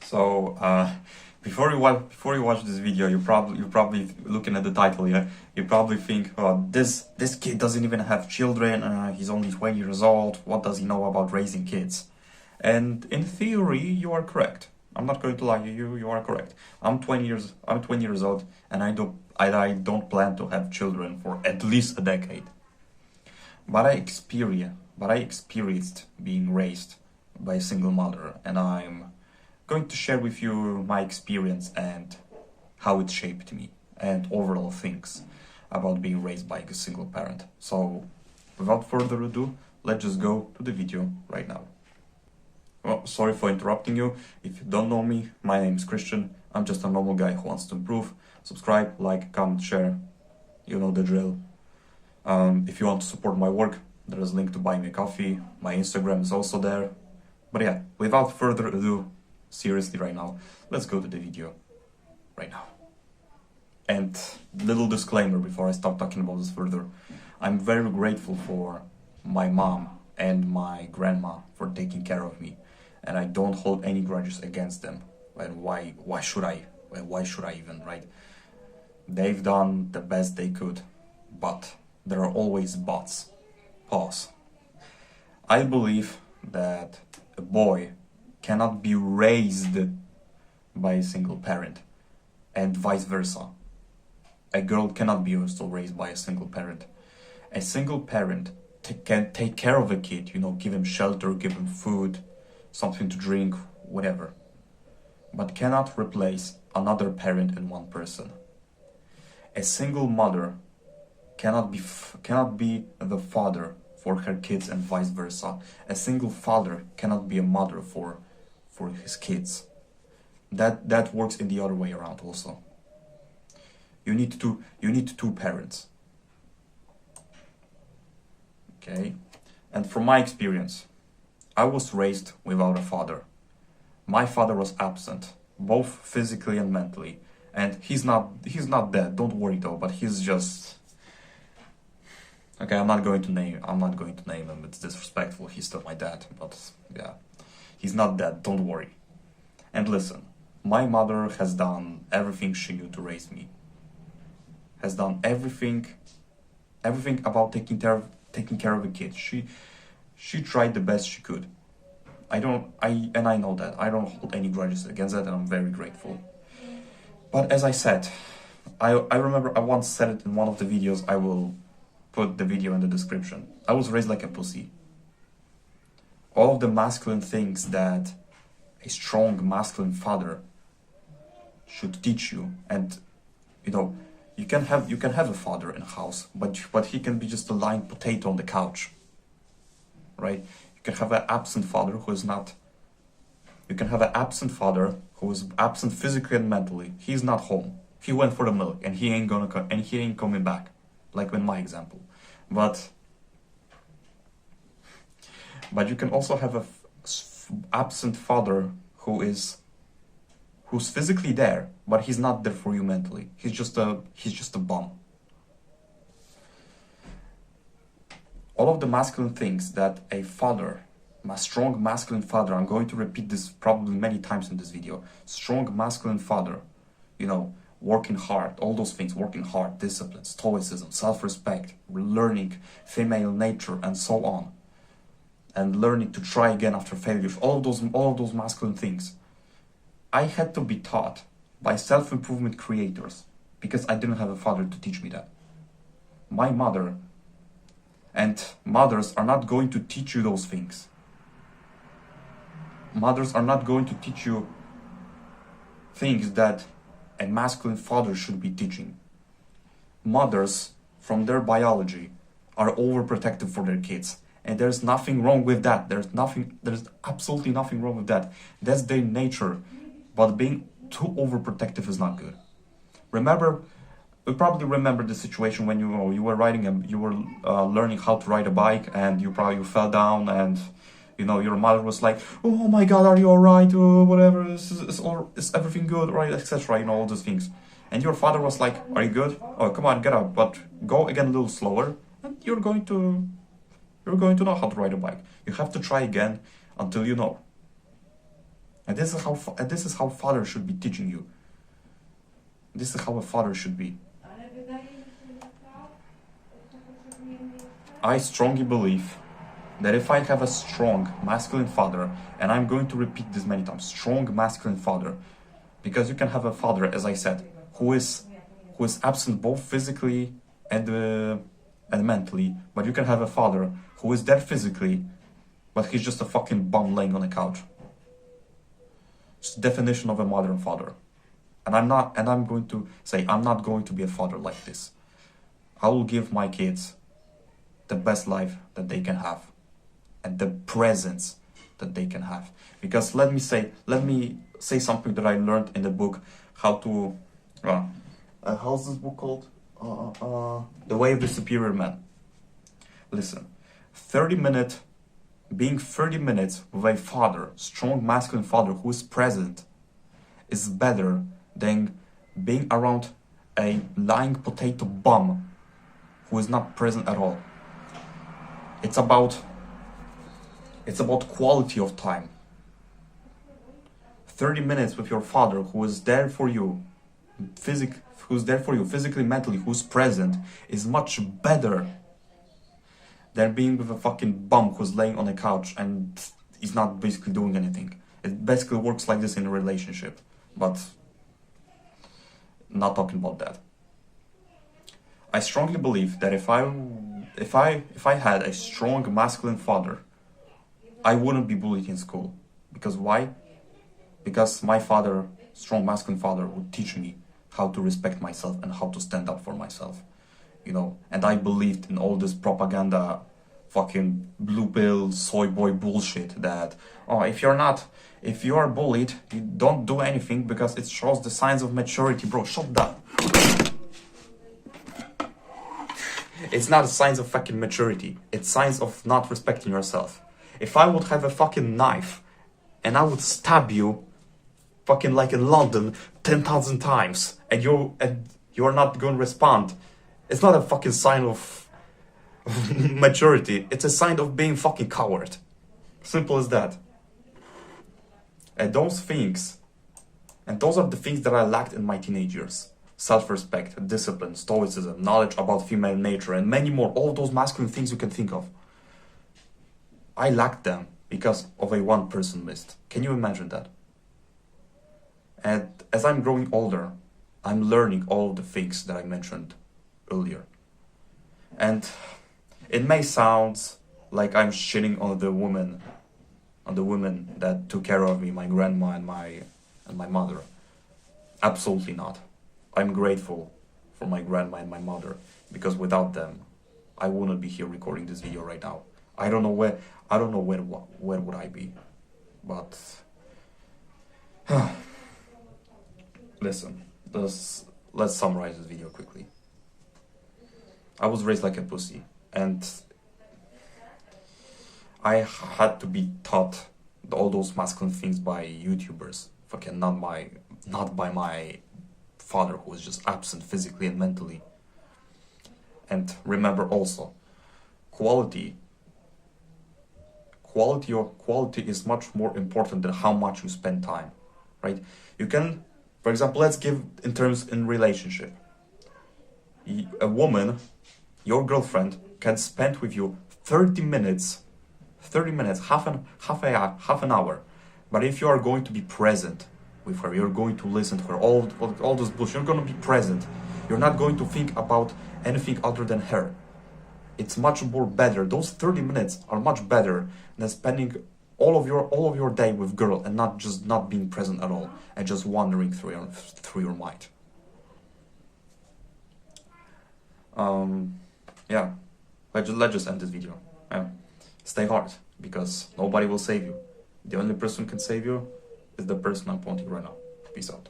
So before you watch this video, you're probably looking at the title. Yeah, you probably think, oh, this kid doesn't even have children. He's only 20 years old. What does he know about raising kids? And in theory, you are correct. I'm not going to lie to you. You are correct. I'm 20 years old, and I don't plan to have children for at least a decade. But I experienced being raised by a single mother, and I'm going to share with you my experience and how it shaped me and overall things about being raised by a single parent. So without further ado, let's just go to the video right now. Well, sorry for interrupting you. If you don't know me, my name is Christian. I'm just a normal guy who wants to improve. Subscribe, like, comment, share. You know the drill. If you want to support my work, there is a link to buy me a coffee. My Instagram is also there. But yeah, without further ado, seriously right now, let's go to the video right now. And little disclaimer before I start talking about this further. I'm very grateful for my mom and my grandma for taking care of me, and I don't hold any grudges against them. And why should I? Why should I even, right? They've done the best they could, but there are always buts. Pause. I believe that a boy cannot be raised by a single parent, and vice versa. A girl cannot be also raised by a single parent. A single parent can take care of a kid, give him shelter, give him food, something to drink, whatever, but cannot replace another parent in one person. A single mother cannot be the father for her kids, and vice versa. A single father cannot be a mother for his kids. That works in the other way around also. You need two parents. Okay? And from my experience, I was raised without a father. My father was absent, both physically and mentally. And he's not dead, don't worry though, but he's just... Okay, I'm not going to name him, it's disrespectful, he's still my dad, but yeah. He's not dead, don't worry. And listen, my mother has done everything she knew to raise me. Has done everything about taking care of a kid. She tried the best she could. I know that. I don't hold any grudges against that, and I'm very grateful. But as I said, I remember I once said it in one of the videos. I will put the video in the description. I was raised like a pussy. All of the masculine things that a strong masculine father should teach you, and you can have a father in a house, but he can be just a lying potato on the couch, right? You can have an absent father who is not. You can have an absent father who is absent physically and mentally. He's not home. He went for the milk, and he ain't coming back, like in my example. But you can also have a absent father who's physically there, but he's not there for you mentally. He's just a bum. All of the masculine things that a strong masculine father, I'm going to repeat this probably many times in this video, strong masculine father, working hard, all those things, working hard, discipline, stoicism, self-respect, learning female nature, and so on, and learning to try again after failures, all of those masculine things, I had to be taught by self-improvement creators, because I didn't have a father to teach me that. My mother and mothers are not going to teach you those things. Mothers are not going to teach you things that a masculine father should be teaching. Mothers, from their biology, are overprotective for their kids. And there's nothing wrong with that. There's absolutely nothing wrong with that. That's their nature. But being too overprotective is not good. You probably remember the situation when you were learning how to ride a bike, and you fell down, and your mother was like, "Oh my God, are you alright? Whatever, is everything good, right?" Etc. All those things. And your father was like, "Are you good? Oh, come on, get up, but go again a little slower, and you're going to know how to ride a bike. You have to try again until you know." And this is how father should be teaching you. This is how a father should be. I strongly believe that if I have a strong masculine father, and I'm going to repeat this many times, strong masculine father, because you can have a father, as I said, who is absent both physically and mentally, but you can have a father who is there physically, but he's just a fucking bum laying on a couch. It's the definition of a modern father. And I'm going to say, I'm not going to be a father like this. I will give my kids the best life that they can have, and the presence that they can have. Because let me say something that I learned in the book, how's this book called? The Way of the Superior Man. Listen, being 30 minutes with a father, strong masculine father who is present, is better than being around a lying potato bum who is not present at all. It's about quality of time. 30 minutes with your father who is there for you, physically, mentally, who's present, is much better than being with a fucking bum who's laying on a couch and is not basically doing anything. It basically works like this in a relationship, but not talking about that. I strongly believe that if I had a strong masculine father, I wouldn't be bullied in school. Because why? Because my father, strong masculine father, would teach me how to respect myself and how to stand up for myself. You know, and I believed in all this propaganda, fucking blue pill, soy boy bullshit that, oh, if you are bullied, you don't do anything because it shows the signs of maturity. Bro, shut up. It's not signs of fucking maturity. It's signs of not respecting yourself. If I would have a fucking knife and I would stab you fucking like in London 10,000 times and you're not going to respond, it's not a fucking sign of maturity. It's a sign of being fucking coward. Simple as that. And those are the things that I lacked in my teenage years. Self-respect, discipline, stoicism, knowledge about female nature, and many more. All those masculine things you can think of. I lacked them because of a one-person list. Can you imagine that? And as I'm growing older, I'm learning all of the things that I mentioned earlier. And it may sound like I'm shitting on the women that took care of me, my grandma and my mother. Absolutely not. I'm grateful for my grandma and my mother, because without them, I wouldn't be here recording this video right now. I don't know where would I be, but listen, let's summarize this video quickly. I was raised like a pussy, and I had to be taught all those masculine things by YouTubers. Fucking not by my father, who was just absent physically and mentally. And remember also, quality is much more important than how much you spend time, right? You can, for example, let's give in relationship. A woman, your girlfriend, can spend with you 30 minutes, half an hour. But if you are going to be present with her, you're going to listen to her, all this bullshit, you're going to be present. You're not going to think about anything other than her. It's much more better. Those 30 minutes are much better than spending all of your day with girl and not being present at all and just wandering through your mind. Yeah, let's just end this video. Stay hard, because nobody will save you. The only person who can save you is the person I'm pointing right now. Peace out.